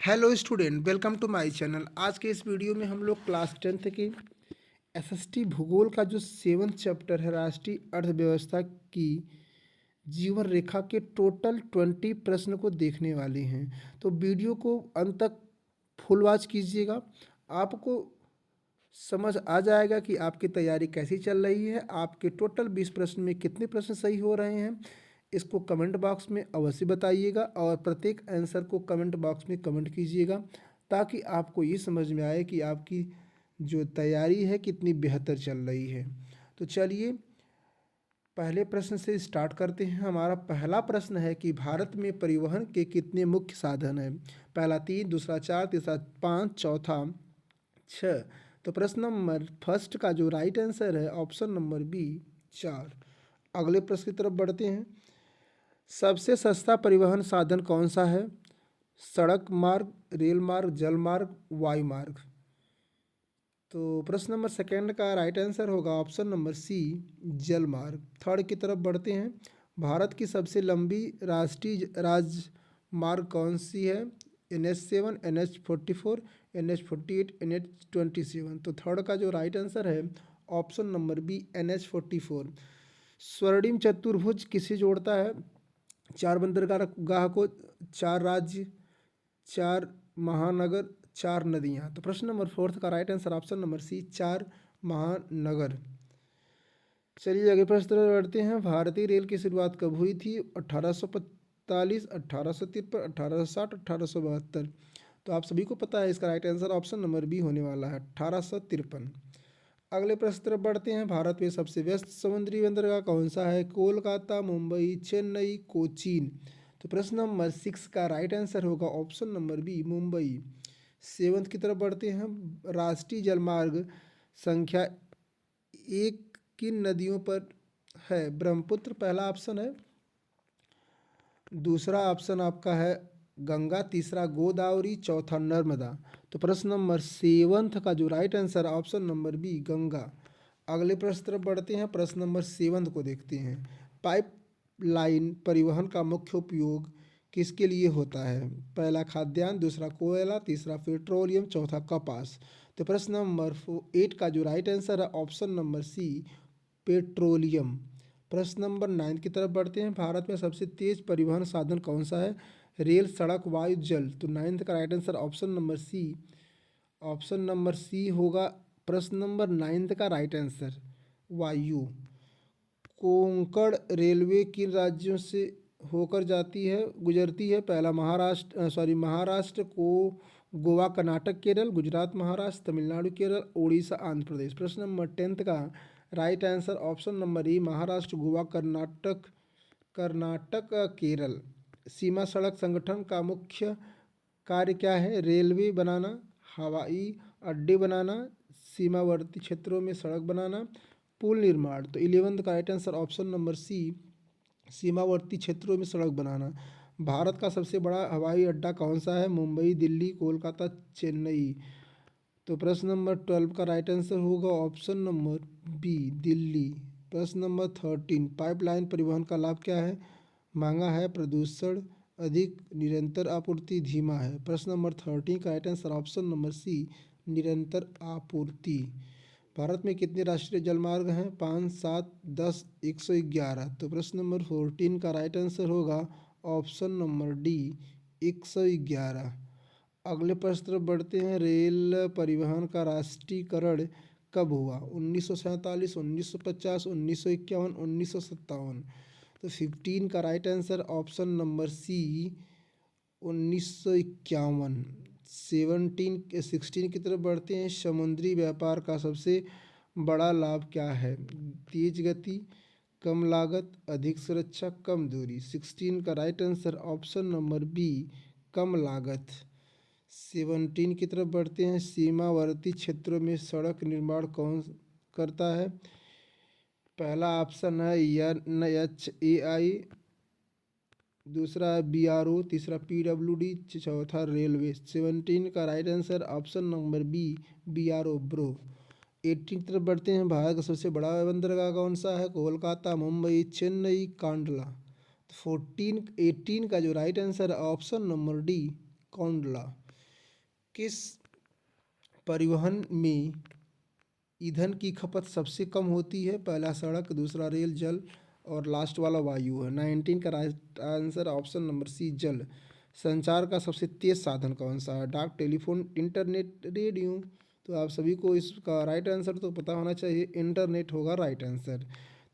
Hello student, welcome to my channel. आज के इस वीडियो में हम लोग क्लास 10th के एसएसटी भूगोल का जो 7th चैप्टर है राष्ट्रीय अर्थव्यवस्था की जीवन रेखा के टोटल 20 प्रश्न को देखने वाले हैं। तो वीडियो को अंत तक फुल वॉच कीजिएगा। आपको समझ आ जाएगा कि आपकी तैयारी कैसी चल रही है, आपके टोटल 20 प्रश्न में कितने प्रश्न सही हो रहे हैं। इसको कमेंट बॉक्स में अवश्य बताइएगा और प्रत्येक आंसर को कमेंट बॉक्स में कमेंट कीजिएगा ताकि आपको ये समझ में आए कि आपकी जो तैयारी है कितनी बेहतर चल रही है। तो चलिए पहले प्रश्न से स्टार्ट करते हैं। हमारा पहला प्रश्न है कि भारत में परिवहन के कितने मुख्य साधन हैं। पहला 3, दूसरा 4, तीसरा 5, चौथा 6। तो प्रश्न नंबर फर्स्ट का जो राइट आंसर है ऑप्शन नंबर बी 4। अगले प्रश्न की तरफ बढ़ते हैं। सबसे सस्ता परिवहन साधन कौन सा है। सड़क मार्ग, रेल मार्ग, जल मार्ग, वायु मार्ग। तो प्रश्न नंबर सेकंड का राइट आंसर होगा ऑप्शन नंबर सी जल मार्ग। थर्ड की तरफ बढ़ते हैं। भारत की सबसे लंबी राष्ट्रीय राजमार्ग कौन सी है। NH7, NH44, NH48, NH27। तो थर्ड का जो राइट आंसर है ऑप्शन नंबर बी NH44। स्वर्णिम चतुर्भुज किसे जोड़ता है। 4 बंदरगाह को, 4 राज्य, 4 महानगर, 4 नदियाँ। तो प्रश्न नंबर फोर्थ का right answer option number C 4 महानगर। चलिए आगे प्रश्न तरफ बढ़ते हैं। भारतीय रेल की शुरुआत कब हुई थी। 1845, 1853, 1860, 1872। तो आप सभी को पता है इसका right answer option number B होने वाला है 1853। अगले प्रश्न तरफ बढ़ते हैं। भारत में सबसे व्यस्त समुद्री बंदरगाह कौन सा है। कोलकाता, मुंबई, चेन्नई, कोचीन। तो प्रश्न नंबर 6 का राइट आंसर होगा option number B Mumbai. Seventh की तरफ बढ़ते हैं। राष्ट्रीय जलमार्ग संख्या 1 किन नदियों पर है। ब्रह्मपुत्र पहला ऑप्शन है, दूसरा ऑप्शन आपका है गंगा, तीसरा गोदावरी, चौथा नर्मदा। तो प्रश्न नंबर सेवंथ का जो right answer option number B Ganga. अगले प्रश्न तरफ बढ़ते हैं। प्रश्न नंबर सेवंथ को देखते हैं। पाइप लाइन परिवहन का मुख्य उपयोग किसके लिए होता है। पहला खाद्यान्न, दूसरा कोयला, तीसरा पेट्रोलियम, चौथा कपास। तो प्रश्न नंबर 8 का जो राइट आंसर है ऑप्शन नंबर सी पेट्रोलियम। प्रश्न नंबर 9 की तरफ बढ़ते हैं। भारत में सबसे तेज परिवहन साधन कौन सा है। रेल, सड़क, वायु, जल। तो 9th का right answer option number C होगा। प्रश्न नंबर 9 का राइट आंसर वायु। कोंकण रेलवे किन राज्यों से होकर गुजरती है। पहला महाराष्ट्र को, गोवा, कर्नाटक, केरल, गुजरात, महाराष्ट्र, तमिलनाडु, केरल, उड़ीसा, आंध्र प्रदेश। प्रश्न नंबर 10 का right answer option number A Maharashtra, Goa, Karnataka, Kerala. सीमा सड़क संगठन का मुख्य कार्य क्या है। रेलवे बनाना, हवाई अड्डे बनाना, सीमावर्ती क्षेत्रों में सड़क बनाना, पुल निर्माण। तो 11th का right answer option number C सीमावर्ती क्षेत्रों में सड़क बनाना। भारत का सबसे बड़ा हवाई अड्डा कौन सा है। मुंबई, दिल्ली, कोलकाता, चेन्नई। तो प्रश्न नंबर 12 का राइट आंसर होगा ऑप्शन नंबर बी दिल्ली। प्रश्न नंबर 13 पाइपलाइन परिवहन का लाभ क्या है। महंगा है, प्रदूषण अधिक, निरंतर आपूर्ति, धीमा है। प्रश्न नंबर 13 का right answer option number C निरंतर आपूर्ति। भारत में कितने राष्ट्रीय जलमार्ग हैं। 5, 7, 10, 111। तो प्रश्न नंबर 14 का राइट आंसर होगा ऑप्शन नंबर डी 111। अगले प्रश्न तरफ बढ़ते हैं। रेल परिवहन का राष्ट्रीयकरण कब हुआ। 1947, 1950, 1951, 1957। तो 15 का right answer option number C 1951। 16 की तरफ बढ़ते हैं। समुद्री व्यापार का सबसे बड़ा लाभ क्या है। तेज गति, कम लागत, अधिक सुरक्षा, कम दूरी। 16 का right answer option number B कम लागत। 17 की तरफ बढ़ते हैं। सीमावर्ती क्षेत्रों में सड़क निर्माण कौन करता है। पहला ऑप्शन है NHAI, दूसरा है BRO, तीसरा PWD, चौथा रेलवे। 17 का right answer option number B BRO BRO. 18 की तरफ बढ़ते हैं। भारत का सबसे बड़ा बंदरगाह कौन सा है। कोलकाता, मुंबई, चेन्नई, कांडला। 18 का जो राइट आंसर है ऑप्शन नंबर डी कांडला। किस परिवहन में ईंधन की खपत सबसे कम होती है? पहला सड़क, दूसरा रेल, जल और लास्ट वाला वायु है। 19 का right answer option number C जल। संचार का सबसे तेज साधन कौन सा है? डाक, टेलीफोन, इंटरनेट, रेडियो। तो आप सभी को इसका राइट आंसर तो पता होना चाहिए, इंटरनेट होगा राइट आंसर।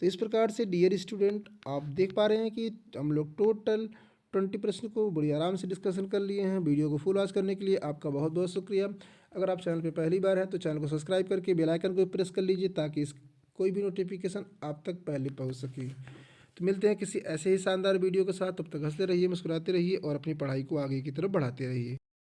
तो इस प्रकार से डियर स्टूडेंट, आप देख पा रहे हैं कि हम लोग टोटल 20 प्रश्न को बड़ी आराम से डिस्कशन कर लिए हैं। वीडियो को फुल वॉच करने के लिए आपका बहुत बहुत शुक्रिया। अगर आप चैनल पर पहली बार हैं तो चैनल को सब्सक्राइब करके बेल आइकन को प्रेस कर लीजिए, ताकि इस कोई भी नोटिफिकेशन आप तक पहले पहुंच सके। तो मिलते हैं किसी ऐसे ही शानदार वीडियो के साथ। तब तक हंसते रहिए, मुस्कुराते रहिए और अपनी पढ़ाई को आगे की तरफ बढ़ाते रहिए।